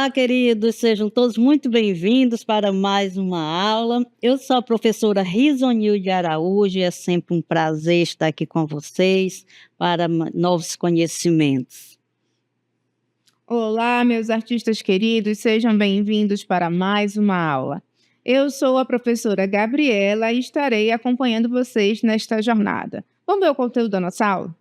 Olá, queridos, sejam todos muito bem-vindos para mais uma aula. Eu sou a professora Risonilde Araújo e é sempre um prazer estar aqui com vocês para novos conhecimentos. Olá, meus artistas queridos, sejam bem-vindos para mais uma aula. Eu sou a professora Gabriela e estarei acompanhando vocês nesta jornada. Vamos ver o conteúdo da nossa aula?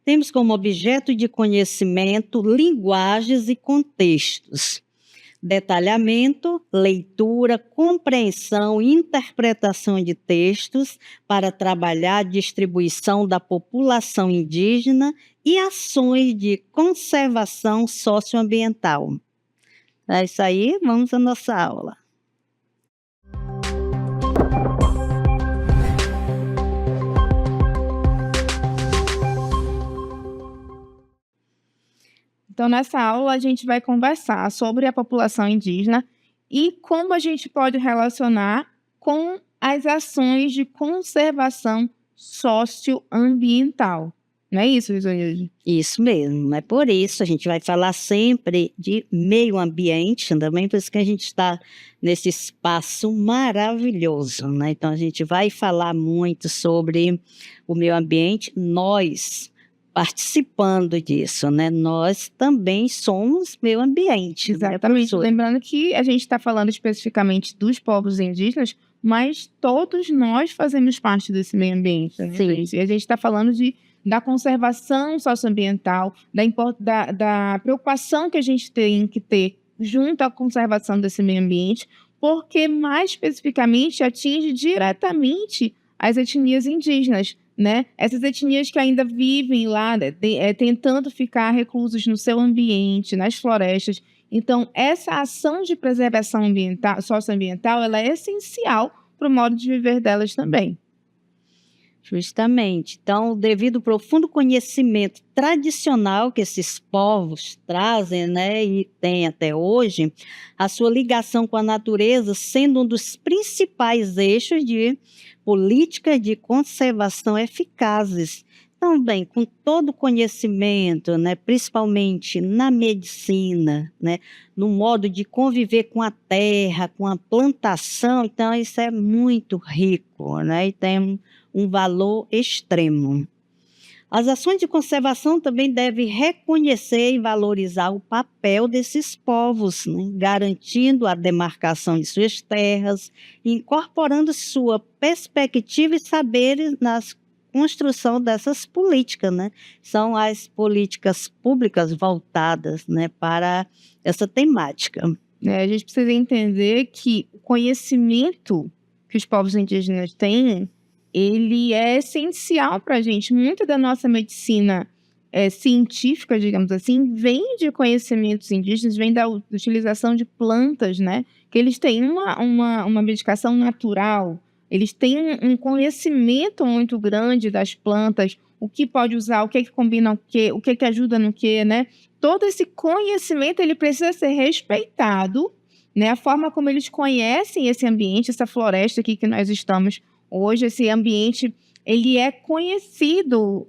Temos como objeto de conhecimento linguagens e contextos. Detalhamento, leitura, compreensão e interpretação de textos para trabalhar a distribuição da população indígena e ações de conservação socioambiental. É isso aí, vamos à nossa aula. Então, nessa aula, a gente vai conversar sobre a população indígena e como a gente pode relacionar com as ações de conservação socioambiental. Não é isso, Risonilde? Isso mesmo, é por isso a gente vai falar sempre de meio ambiente, também por isso que a gente está nesse espaço maravilhoso, né? Então a gente vai falar muito sobre o meio ambiente, nós participando disso, né? Nós também somos meio ambiente. Exatamente. Né, lembrando que a gente está falando especificamente dos povos indígenas, mas todos nós fazemos parte desse meio ambiente, né, gente? E a gente está falando da conservação socioambiental, da preocupação que a gente tem que ter junto à conservação desse meio ambiente, porque mais especificamente atinge diretamente as etnias indígenas, né? Essas etnias que ainda vivem lá, tentando ficar reclusos no seu ambiente, nas florestas. Então, essa ação de preservação ambiental, socioambiental, ela é essencial para o modo de viver delas também. Justamente. Então, devido ao profundo conhecimento tradicional que esses povos trazem, né, e têm até hoje, a sua ligação com a natureza sendo um dos principais eixos de políticas de conservação eficazes. Também, com todo o conhecimento, né, principalmente na medicina, né, no modo de conviver com a terra, com a plantação, então isso é muito rico, né, e tem um valor extremo. As ações de conservação também devem reconhecer e valorizar o papel desses povos, né? Garantindo a demarcação de suas terras, incorporando sua perspectiva e saberes na construção dessas políticas, né? São as políticas públicas voltadas, né, para essa temática. A gente precisa entender que o conhecimento que os povos indígenas têm, ele é essencial para a gente. Muita da nossa medicina científica, digamos assim, vem de conhecimentos indígenas, vem da utilização de plantas, né? Que eles têm uma medicação natural, eles têm um conhecimento muito grande das plantas, o que pode usar, o que combina o que ajuda no que, né? Todo esse conhecimento, ele precisa ser respeitado, né? A forma como eles conhecem esse ambiente, essa floresta aqui que nós estamos hoje, esse ambiente, ele é conhecido.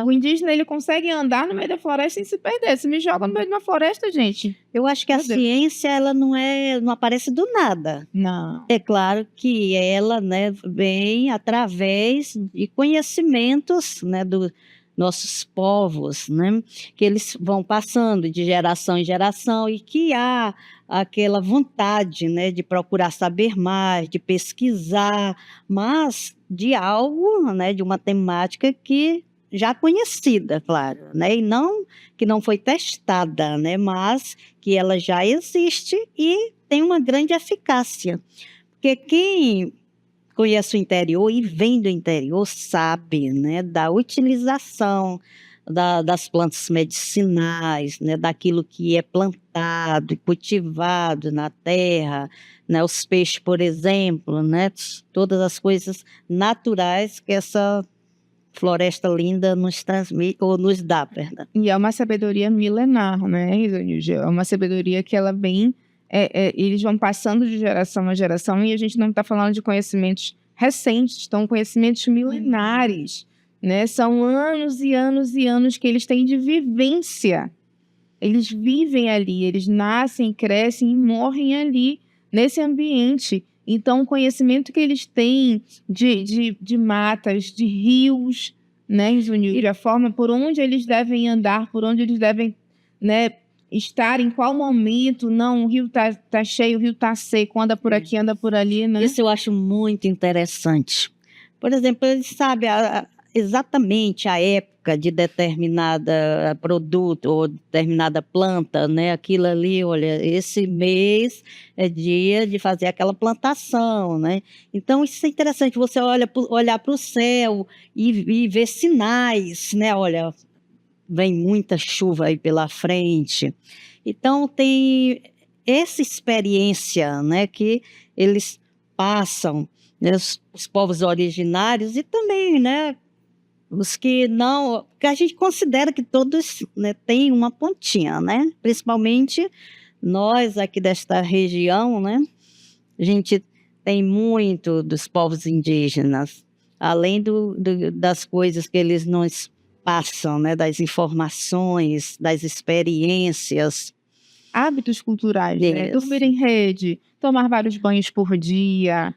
O indígena, ele consegue andar no meio da floresta sem se perder. Se me joga no meio de uma floresta, gente... Eu acho que a ciência, ela não aparece do nada. Não. É claro que ela, né, vem através de conhecimentos, né, dos nossos povos, né, que eles vão passando de geração em geração e que há aquela vontade, né, de procurar saber mais, de pesquisar, mas de algo, né, de uma temática que já conhecida, claro, né, e não que não foi testada, né, mas que ela já existe e tem uma grande eficácia. Porque quem conhece o interior e vem do interior sabe, né, da utilização das plantas medicinais, né, daquilo que é plantado e cultivado na terra, né, os peixes, por exemplo, né, todas as coisas naturais que essa floresta linda nos transmite ou nos dá, perdão. E é uma sabedoria milenar, né, Risonilde? É uma sabedoria que ela vem, eles vão passando de geração a geração e a gente não está falando de conhecimentos recentes, são conhecimentos milenares, né? São anos e anos e anos que eles têm de vivência, Eles vivem ali, eles nascem, crescem e morrem ali, nesse ambiente. Então, o conhecimento que eles têm de matas, de rios, né, Zunilde, a forma por onde eles devem andar, por onde eles devem, né, estar, em qual momento, não, o rio tá cheio, o rio tá seco, anda por aqui, anda por ali, né? Isso eu acho muito interessante. Por exemplo, eles sabem exatamente a época de determinada produto ou determinada planta, né? Aquilo ali, olha, esse mês é dia de fazer aquela plantação, né? Então, isso é interessante, você olhar para o céu e ver sinais, né? Olha, vem muita chuva aí pela frente. Então, tem essa experiência, né, que eles passam, né, os povos originários e também, né, os que não, que a gente considera que todos, né, têm uma pontinha, né, principalmente nós aqui desta região, né, a gente tem muito dos povos indígenas, além das coisas que eles nos passam, né, das informações, das experiências. Hábitos culturais, né? Dormir Isso, em rede, tomar vários banhos por dia,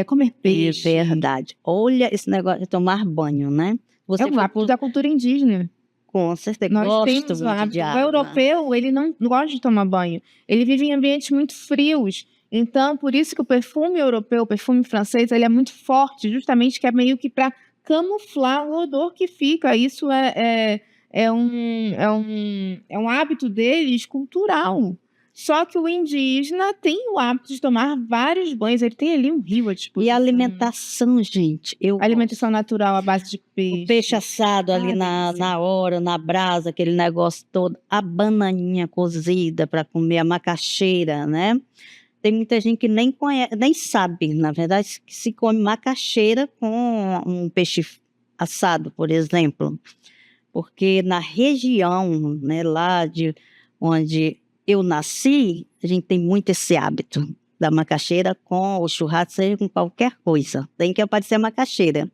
comer é peixe. verdade. Olha esse negócio de tomar banho, né? É Você um foi hábito da cultura indígena. com certeza, Nós gosto temos o muito de hábito. O água. europeu, ele não gosta de tomar banho. Ele vive em ambientes muito frios. Então, por isso que o perfume europeu, o perfume francês, ele é muito forte, justamente que é meio que para camuflar o odor que fica. Isso é um hábito deles cultural. Só que o indígena tem o hábito de tomar vários banhos. Ele tem ali um rio à E a disposição. alimentação, gente, eu Alimentação natural à base de o peixe peixe. assado ali delícia. na hora, na brasa, aquele negócio todo, a bananinha cozida para comer, a macaxeira, né? Tem muita gente que nem conhece, nem sabe, na verdade, que se come macaxeira com um peixe assado, por exemplo. Porque na região, né, lá de onde eu nasci, a gente tem muito esse hábito da macaxeira com o churrasco, seja com qualquer coisa. Tem que aparecer a macaxeira.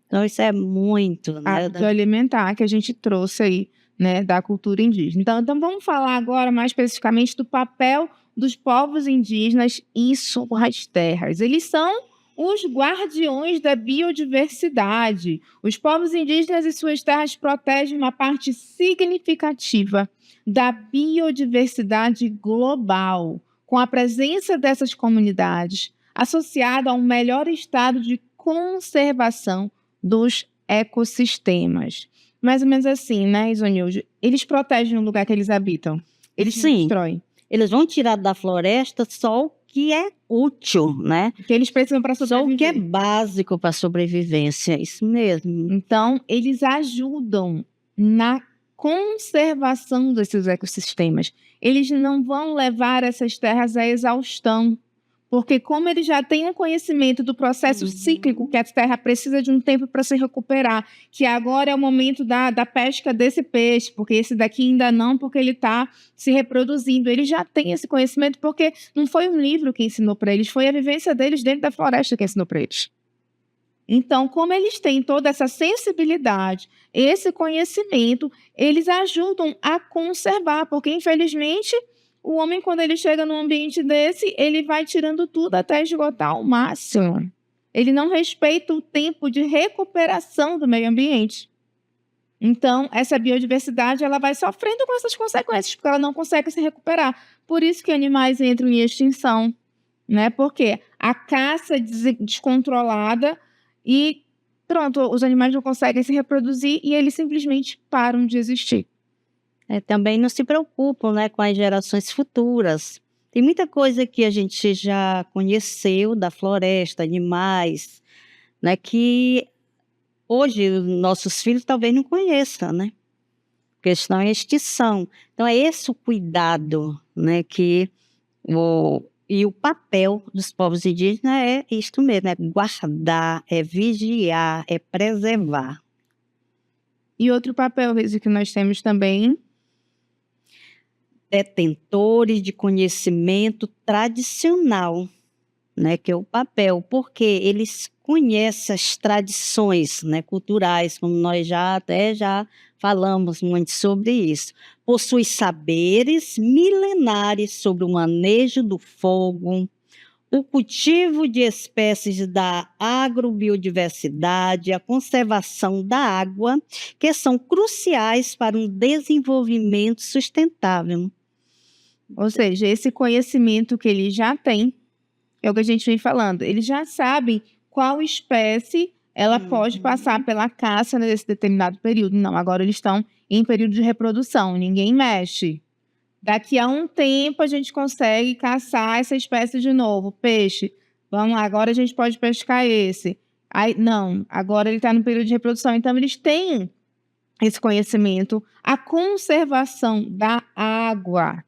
Então, isso é muito, né? Hábito alimentar que a gente trouxe aí, né, da cultura indígena. Então vamos falar agora mais especificamente do papel dos povos indígenas em suas terras. Eles são os guardiões da biodiversidade. Os povos indígenas e suas terras protegem uma parte significativa da biodiversidade global, com a presença dessas comunidades associada a um melhor estado de conservação dos ecossistemas. Mais ou menos assim, né, Isonilde? Eles protegem o lugar que eles habitam. Eles não Sim. destroem. Eles vão tirar da floresta só o que é útil, né? O que eles precisam para Só o sobreviver. que é básico para a sobrevivência, isso mesmo. Então, eles ajudam na conservação desses ecossistemas. Eles não vão levar essas terras à exaustão, porque como eles já têm um conhecimento do processo cíclico, que a terra precisa de um tempo para se recuperar, que agora é o momento da pesca desse peixe, porque esse daqui ainda não, porque ele está se reproduzindo. Eles já têm esse conhecimento, porque não foi um livro que ensinou para eles, foi a vivência deles dentro da floresta que ensinou para eles. Então, como eles têm toda essa sensibilidade, esse conhecimento, eles ajudam a conservar, porque infelizmente o homem, quando ele chega num ambiente desse, ele vai tirando tudo até esgotar ao máximo. Ele não respeita o tempo de recuperação do meio ambiente. Então, essa biodiversidade ela vai sofrendo com essas consequências, porque ela não consegue se recuperar. Por isso que animais entram em extinção, né? Porque a caça descontrolada e pronto, os animais não conseguem se reproduzir e eles simplesmente param de existir. Também não se preocupam, né, com as gerações futuras. Tem muita coisa que a gente já conheceu da floresta, animais, né, que hoje os nossos filhos talvez não conheçam, né? Porque estão em extinção. Então é esse o cuidado, né, e o papel dos povos indígenas é isto mesmo, é guardar, é vigiar, é preservar. E outro papel, Rezi, que nós temos também, Detentores de conhecimento tradicional. né, que é o papel, porque eles conhecem as tradições, né, culturais, como nós já falamos muito sobre isso. Possui saberes milenares sobre o manejo do fogo, o cultivo de espécies da agrobiodiversidade, a conservação da água, que são cruciais para um desenvolvimento sustentável. Ou seja, esse conhecimento que eles já têm, é o que a gente vem falando. Eles já sabem qual espécie ela pode passar pela caça nesse determinado período. Não, agora eles estão em período de reprodução, ninguém mexe. Daqui a um tempo a gente consegue caçar essa espécie de novo, peixe. Vamos lá, agora a gente pode pescar esse. Aí, não, agora ele está no período de reprodução. Então, eles têm esse conhecimento. A conservação da água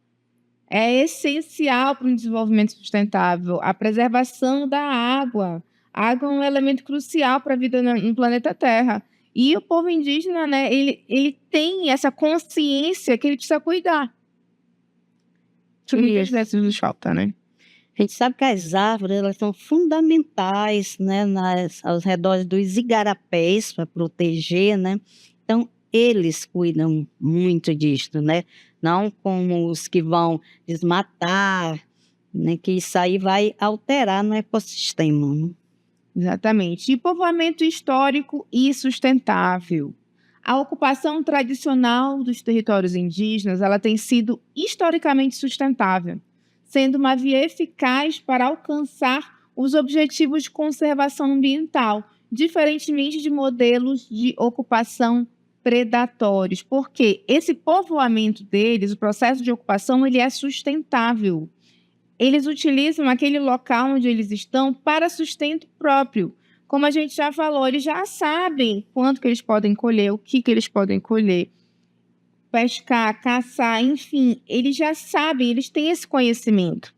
é essencial para um desenvolvimento sustentável. A preservação da água. A água é um elemento crucial para a vida no planeta Terra. E o povo indígena, né, ele tem essa consciência que ele precisa cuidar. Que muitas vezes nos falta, né? A gente sabe que as árvores, elas são fundamentais, né, aos redores dos igarapés para proteger, né? Então, eles cuidam muito disso, né? Não como os que vão desmatar, né? Que isso aí vai alterar no ecossistema, né? Exatamente. E povoamento histórico e sustentável. A ocupação tradicional dos territórios indígenas, ela tem sido historicamente sustentável, sendo uma via eficaz para alcançar os objetivos de conservação ambiental, diferentemente de modelos de ocupação predatórios, porque esse povoamento deles, o processo de ocupação, ele é sustentável. Eles utilizam aquele local onde eles estão para sustento próprio. Como a gente já falou, eles já sabem quanto que eles podem colher, o que eles podem colher, pescar, caçar, enfim, eles já sabem, eles têm esse conhecimento.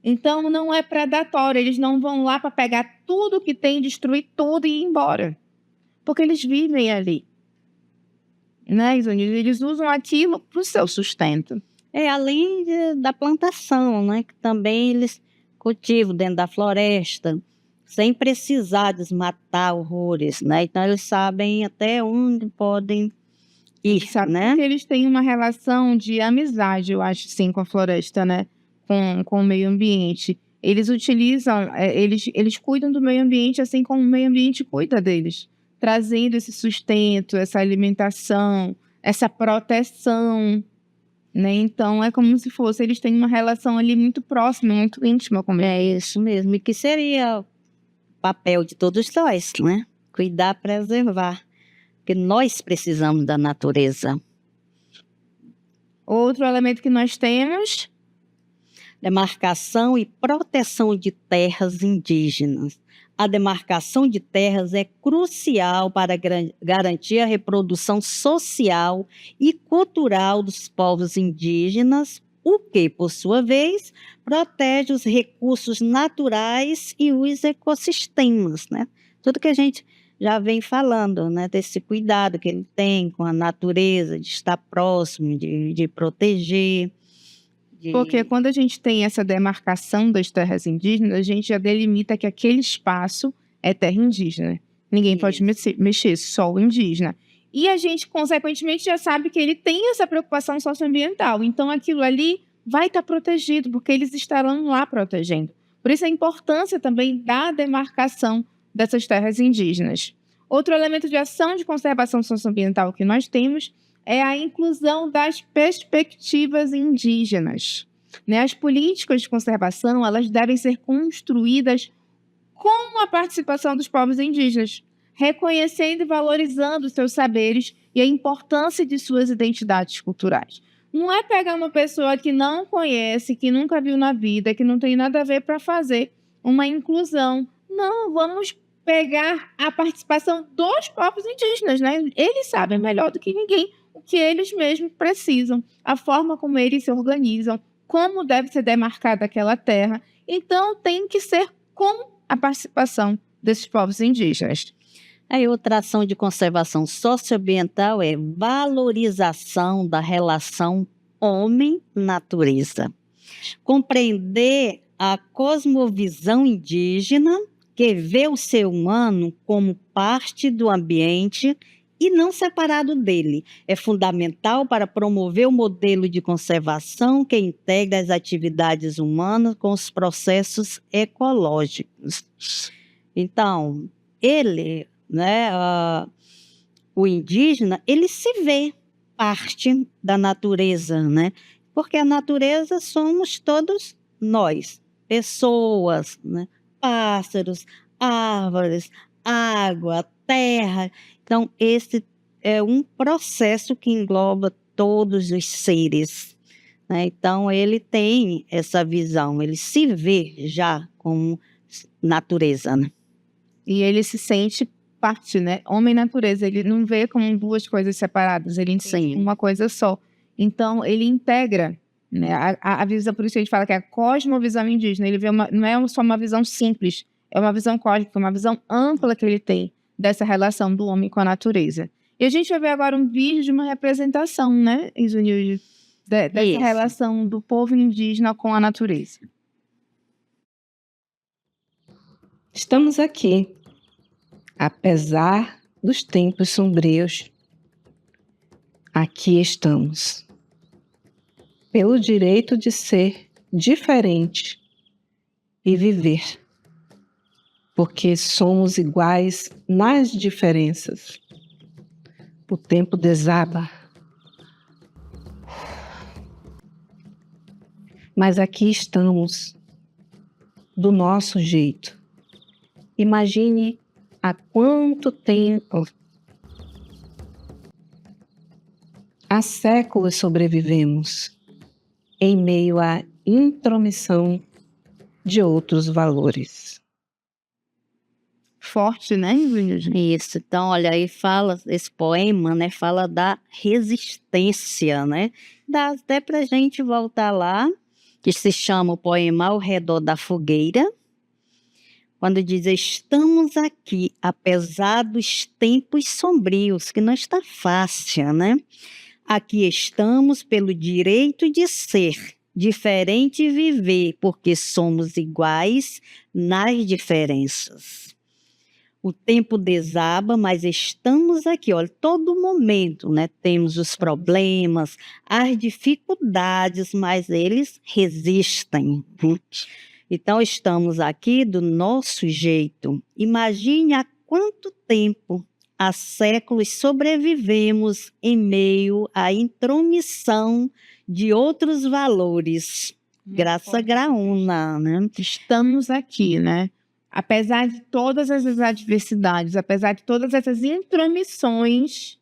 Então, não é predatório, eles não vão lá para pegar tudo que tem, destruir tudo e ir embora. Porque eles vivem ali. Né, Isonísio? Eles usam aquilo para o seu sustento. Além da plantação, né? Que também eles cultivam dentro da floresta, sem precisar desmatar horrores, né? Então, eles sabem até onde podem ir, Sabe, né? porque eles têm uma relação de amizade, eu acho, sim, com a floresta, né? Com o meio ambiente. Eles utilizam, eles cuidam do meio ambiente assim como o meio ambiente cuida deles, trazendo esse sustento, essa alimentação, essa proteção, né? Então, é como se fosse, eles têm uma relação ali muito próxima, muito íntima com É isso mesmo. E que seria o papel de todos nós, né? Cuidar, preservar. Porque nós precisamos da natureza. Outro elemento que nós temos, demarcação e proteção de terras indígenas. A demarcação de terras é crucial para garantir a reprodução social e cultural dos povos indígenas, o que, por sua vez, protege os recursos naturais e os ecossistemas, né? Tudo que a gente já vem falando, né? Desse cuidado que ele tem com a natureza, de estar próximo, de proteger. Porque quando a gente tem essa demarcação das terras indígenas, a gente já delimita que aquele espaço é terra indígena. Ninguém pode mexer, só o indígena. E a gente, consequentemente, já sabe que ele tem essa preocupação socioambiental. Então, aquilo ali vai estar protegido, porque eles estarão lá protegendo. Por isso, a importância também da demarcação dessas terras indígenas. Outro elemento de ação de conservação socioambiental que nós temos é a inclusão das perspectivas indígenas. Né? As políticas de conservação, elas devem ser construídas com a participação dos povos indígenas, reconhecendo e valorizando seus saberes e a importância de suas identidades culturais. Não é pegar uma pessoa que não conhece, que nunca viu na vida, que não tem nada a ver para fazer uma inclusão. Não, vamos pegar a participação dos povos indígenas, né? Eles sabem melhor do que ninguém o que eles mesmos precisam, a forma como eles se organizam, como deve ser demarcada aquela terra. Então, tem que ser com a participação desses povos indígenas. Aí, outra ação de conservação socioambiental é valorização da relação homem-natureza. Compreender a cosmovisão indígena, que vê o ser humano como parte do ambiente e não separado dele. É fundamental para promover o modelo de conservação que integra as atividades humanas com os processos ecológicos. Então, ele, né, o indígena, ele se vê parte da natureza, né? Porque a natureza somos todos nós, pessoas, né? Pássaros, árvores, água, terra. Então, esse é um processo que engloba todos os seres, né? Então, ele tem essa visão, ele se vê já como natureza, né? E ele se sente parte, né? Homem e natureza. Ele não vê como duas coisas separadas, ele entende Sim. como uma coisa só. Então, ele integra, né? A visão, por isso a gente fala que é a cosmovisão indígena. Ele vê não é só uma visão simples, é uma visão cósmica, uma visão ampla que ele tem dessa relação do homem com a natureza. E a gente vai ver agora um vídeo de uma representação, né, Isunilde, dessa Isso. relação do povo indígena com a natureza. Estamos aqui, apesar dos tempos sombrios. Aqui estamos, pelo direito de ser diferente e viver, porque somos iguais nas diferenças. O tempo desaba, mas aqui estamos, do nosso jeito. Imagine há quanto tempo, há séculos sobrevivemos em meio à intromissão de outros valores. Forte, né, Isunilde? Isso, então, olha, aí fala, esse poema, né, fala da resistência, né? Dá até pra gente voltar lá, que se chama o poema Ao Redor da Fogueira, quando diz, estamos aqui, apesar dos tempos sombrios, que não está fácil, né? Aqui estamos pelo direito de ser, diferente e viver, porque somos iguais nas diferenças. O tempo desaba, mas estamos aqui, olha, todo momento, né? Temos os problemas, as dificuldades, mas eles resistem. Então, estamos aqui do nosso jeito. Imagine há quanto tempo, há séculos, sobrevivemos em meio à intromissão de outros valores. Graça Graúna, né? Estamos aqui, né? Apesar de todas essas adversidades, apesar de todas essas intromissões,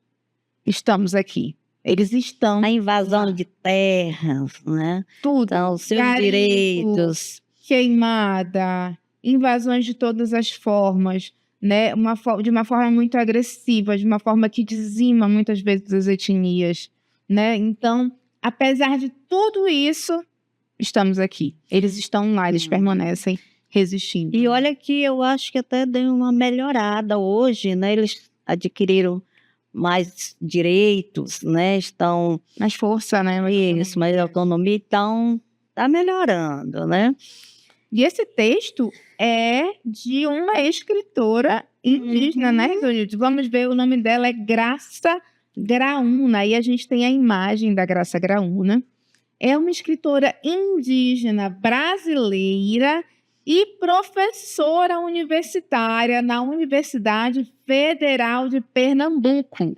estamos aqui. Eles estão. A invasão de terras, né? Tudo. Então, os seus Garimpo, direitos. queimada, invasões de todas as formas, né? De uma forma muito agressiva, de uma forma que dizima muitas vezes as etnias, né? Então, apesar de tudo isso, estamos aqui. Eles estão lá, eles permanecem resistindo. E olha que eu acho que até deu uma melhorada hoje, né? Eles adquiriram mais direitos, né? Estão... Mais força, né? Isso, mais autonomia, então está melhorando, né? E esse texto é de uma escritora indígena, né, Isunilde? Vamos ver, o nome dela é Graça Graúna. E a gente tem a imagem da Graça Graúna. É uma escritora indígena brasileira e professora universitária na Universidade Federal de Pernambuco.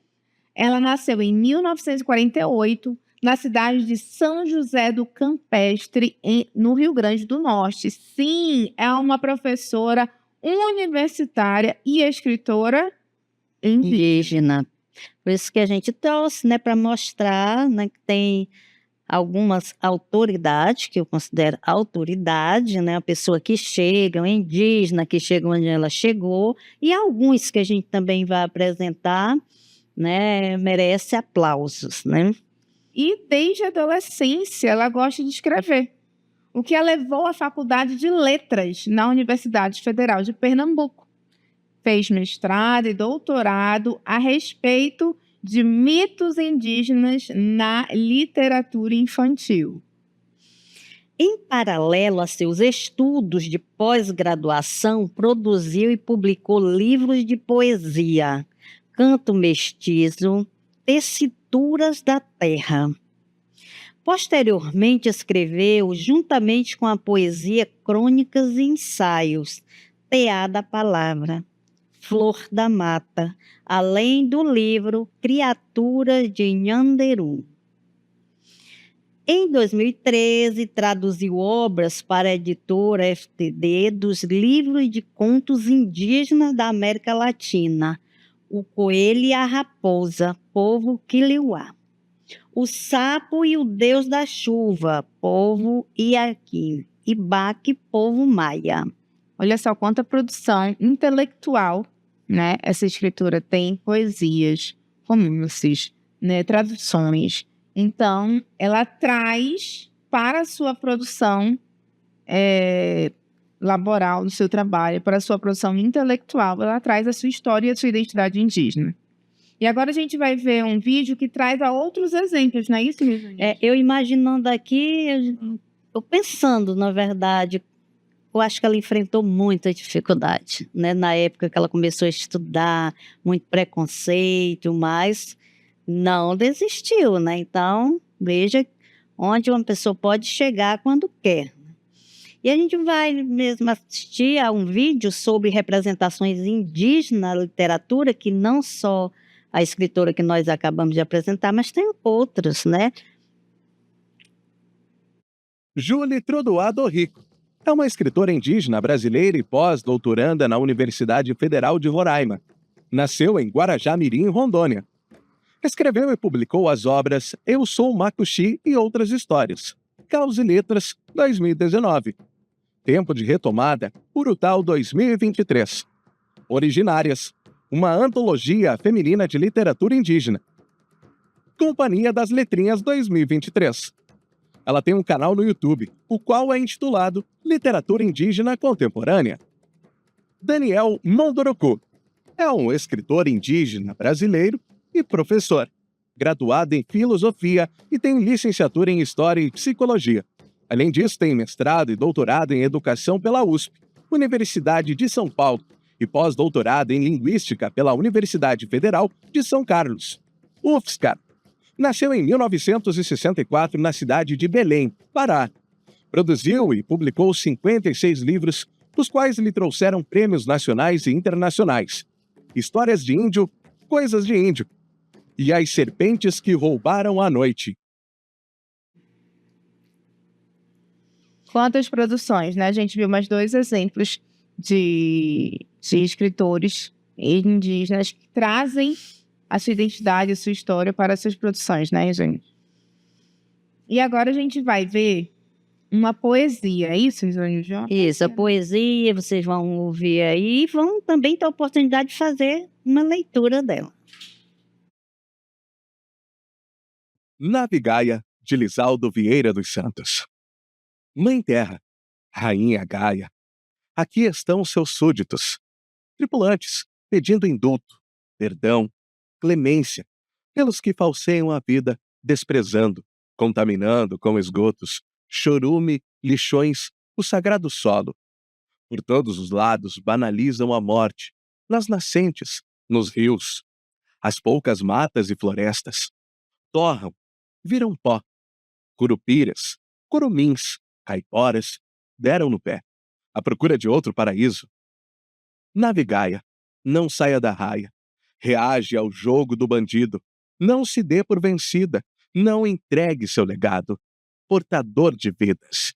Ela nasceu em 1948, na cidade de São José do Campestre, no Rio Grande do Norte. Sim, é uma professora universitária e escritora indígena. Por isso que a gente trouxe, né, para mostrar, né, que tem algumas autoridades, que eu considero autoridade, né, a pessoa que chega, o indígena que chega onde ela chegou, e alguns que a gente também vai apresentar, né, merece aplausos, né? E desde a adolescência ela gosta de escrever, o que a levou à Faculdade de Letras na Universidade Federal de Pernambuco. Fez mestrado e doutorado a respeito de mitos indígenas na literatura infantil. Em paralelo a seus estudos de pós-graduação, produziu e publicou livros de poesia, Canto Mestizo, Tessituras da Terra. Posteriormente, escreveu, juntamente com a poesia, crônicas e ensaios, Tear da Palavra, Flor da Mata, além do livro Criaturas de Nhanderu. Em 2013, traduziu obras para a editora FTD dos livros de contos indígenas da América Latina, O Coelho e a Raposa, Povo Quiliuá. O Sapo e o Deus da Chuva, Povo Iaqui. Ibaque, Povo Maia. Olha só quanta produção intelectual, né? Essa escritora tem poesias, romances, né? Traduções. Então, ela traz para a sua produção laboral, no seu trabalho, para a sua produção intelectual, ela traz a sua história e a sua identidade indígena. E agora a gente vai ver um vídeo que traz a outros exemplos, não é isso, Virginia? Eu imaginando aqui, eu pensando, na verdade, eu acho que ela enfrentou muita dificuldade, né? Na época que ela começou a estudar, muito preconceito, mas não desistiu, né? Então, veja onde uma pessoa pode chegar quando quer. E a gente vai mesmo assistir a um vídeo sobre representações indígenas na literatura, que não só a escritora que nós acabamos de apresentar, mas tem outras, né? Julie Trodoado Rico é uma escritora indígena brasileira e pós-doutoranda na Universidade Federal de Roraima. Nasceu em Guarajá-Mirim, Rondônia. Escreveu e publicou as obras Eu Sou Macuxi e Outras Histórias, Caos e Letras, 2019. Tempo de Retomada, Urutau 2023. Originárias, uma antologia feminina de literatura indígena. Companhia das Letrinhas 2023. Ela tem um canal no YouTube, o qual é intitulado Literatura Indígena Contemporânea. Daniel Mondoroku é um escritor indígena brasileiro e professor, graduado em Filosofia e tem licenciatura em História e Psicologia. Além disso, tem mestrado e doutorado em Educação pela USP, Universidade de São Paulo, e pós-doutorado em Linguística pela Universidade Federal de São Carlos, UFSCar. Nasceu em 1964 na cidade de Belém, Pará. Produziu e publicou 56 livros, os quais lhe trouxeram prêmios nacionais e internacionais. Histórias de Índio, Coisas de Índio e As Serpentes que Roubaram a Noite. Quantas produções, né? A gente viu mais 2 exemplos de escritores indígenas que trazem a sua identidade, a sua história para as suas produções, né, gente? E agora a gente vai ver uma poesia, é isso, Isônia? Isso, a poesia, vocês vão ouvir aí e vão também ter a oportunidade de fazer uma leitura dela. Navigaia, de Lisaldo Vieira dos Santos. Mãe Terra, Rainha Gaia, aqui estão seus súditos, tripulantes, pedindo indulto, perdão, clemência, pelos que falseiam a vida, desprezando, contaminando com esgotos, chorume, lixões, o sagrado solo. Por todos os lados banalizam a morte, nas nascentes, nos rios. As poucas matas e florestas torram, viram pó. Curupiras, curumins, caiporas, deram no pé, à procura de outro paraíso. Navigaia, não saia da raia, reage ao jogo do bandido, não se dê por vencida, não entregue seu legado, portador de vidas.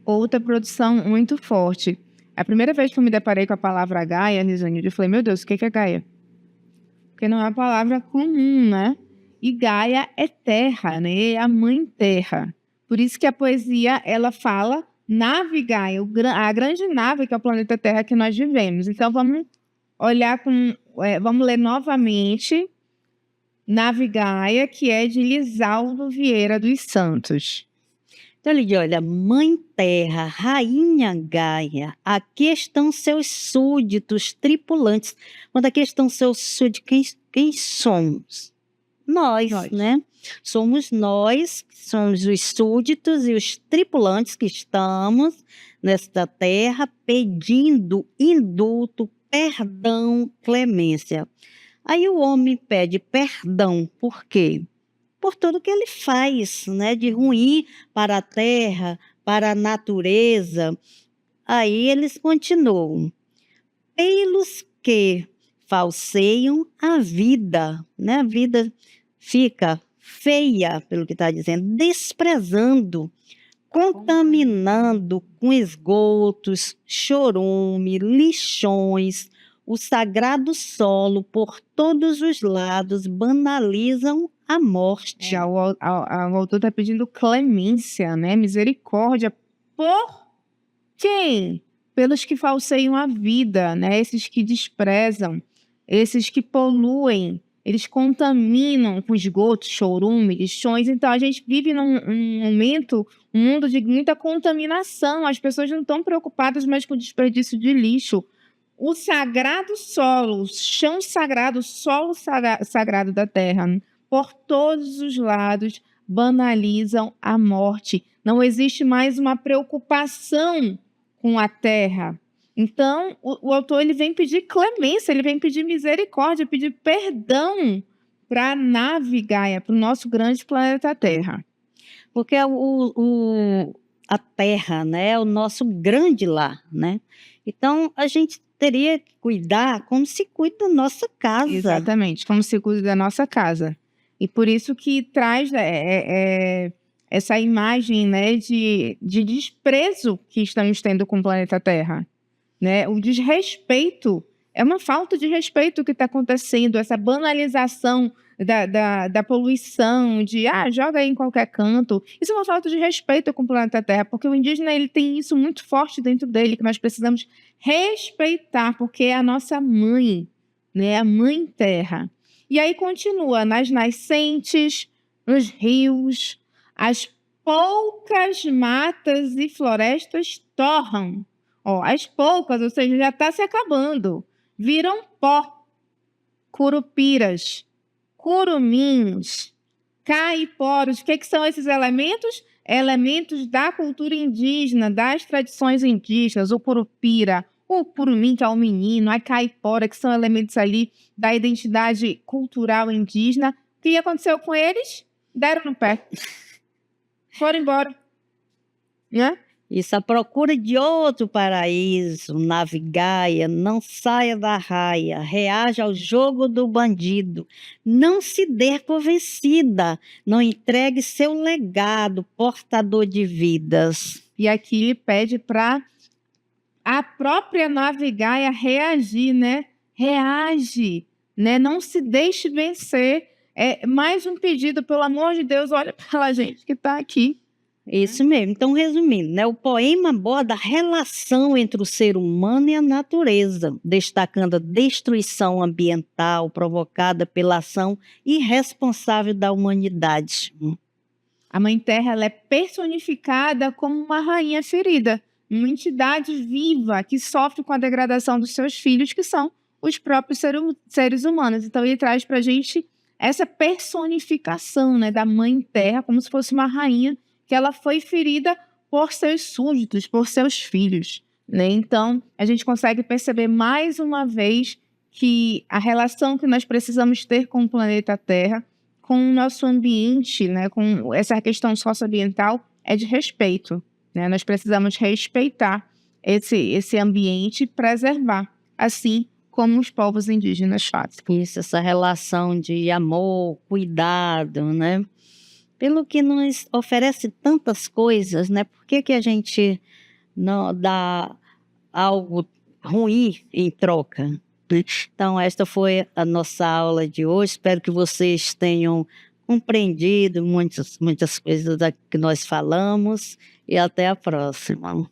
Outra produção muito forte. A primeira vez que eu me deparei com a palavra Gaia, Nizanil, eu falei, meu Deus, o que é Gaia? Porque não é uma palavra comum, né? E Gaia é terra, né? É a mãe terra. Por isso que a poesia, ela fala navegar, a grande nave que é o planeta Terra que nós vivemos. Então, vamos olhar vamos ler novamente Navigaia, que é de Lisaldo Vieira dos Santos. Então ele diz, olha, Mãe Terra, Rainha Gaia, aqui estão seus súditos, tripulantes. Quando aqui estão seus súditos, quem somos? nós, Nós. né? Somos nós, que somos os súditos e os tripulantes que estamos nesta terra pedindo indulto, perdão, clemência. Aí o homem pede perdão, por quê? Por tudo que ele faz, né? De ruim para a terra, para a natureza. Aí eles continuam. Pelos que falseiam a vida, né? A vida fica feia, pelo que está dizendo, desprezando, contaminando com esgotos, chorume, lixões, o sagrado solo por todos os lados banalizam a morte. Já o autor está pedindo clemência, né? Misericórdia. Por quem? Pelos que falseiam a vida, né? Esses que desprezam, esses que poluem, eles contaminam com esgoto, chorume, lixões. Então, a gente vive num momento, um mundo de muita contaminação. As pessoas não estão preocupadas mais com o desperdício de lixo. O sagrado solo, o chão sagrado, o solo sagrado da terra, por todos os lados, banalizam a morte. Não existe mais uma preocupação com a terra. Então, o autor ele vem pedir clemência, ele vem pedir misericórdia, pedir perdão para a nave Gaia, para o nosso grande planeta Terra. Porque a terra, né, é o nosso grande lar, né? Então, a gente teria que cuidar como se cuida da nossa casa. Exatamente, como se cuida da nossa casa. E por isso que traz essa imagem, né, de desprezo que estamos tendo com o planeta Terra. Né? O desrespeito, é uma falta de respeito que está acontecendo, essa banalização da poluição, de joga aí em qualquer canto. Isso é uma falta de respeito com o planeta Terra, porque o indígena ele tem isso muito forte dentro dele, que nós precisamos respeitar, porque é a nossa mãe, né? A mãe Terra. E aí continua, nas nascentes, nos rios, as poucas matas e florestas torram. As poucas, ou seja, já está se acabando. Viram pó, curupiras, curumins, caiporas. O que são esses elementos? Elementos da cultura indígena, das tradições indígenas. O curupira, o curumim, que é o menino, a caipora, que são elementos ali da identidade cultural indígena. O que aconteceu com eles? Deram no pé. Foram embora. Né? Isso, a procura de outro paraíso, nave Gaia, não saia da raia, reaja ao jogo do bandido, não se dê por vencida, não entregue seu legado, portador de vidas. E aqui ele pede para a própria nave Gaia reagir, né? Reage, né? Não se deixe vencer. É mais um pedido, pelo amor de Deus, olha pela gente que está aqui. Isso mesmo. Então, resumindo, né, o poema aborda a relação entre o ser humano e a natureza, destacando a destruição ambiental provocada pela ação irresponsável da humanidade. A Mãe Terra ela é personificada como uma rainha ferida, uma entidade viva que sofre com a degradação dos seus filhos, que são os próprios seres humanos. Então, ele traz para a gente essa personificação, né, da Mãe Terra, como se fosse uma rainha que ela foi ferida por seus súditos, por seus filhos. Né? Então, a gente consegue perceber mais uma vez que a relação que nós precisamos ter com o planeta Terra, com o nosso ambiente, né, com essa questão socioambiental, é de respeito. Né? Nós precisamos respeitar esse ambiente e preservar, assim como os povos indígenas fazem. Isso, essa relação de amor, cuidado, né? Pelo que nos oferece tantas coisas, né? Por que a gente não dá algo ruim em troca? Então, esta foi a nossa aula de hoje. Espero que vocês tenham compreendido muitas coisas que nós falamos e até a próxima.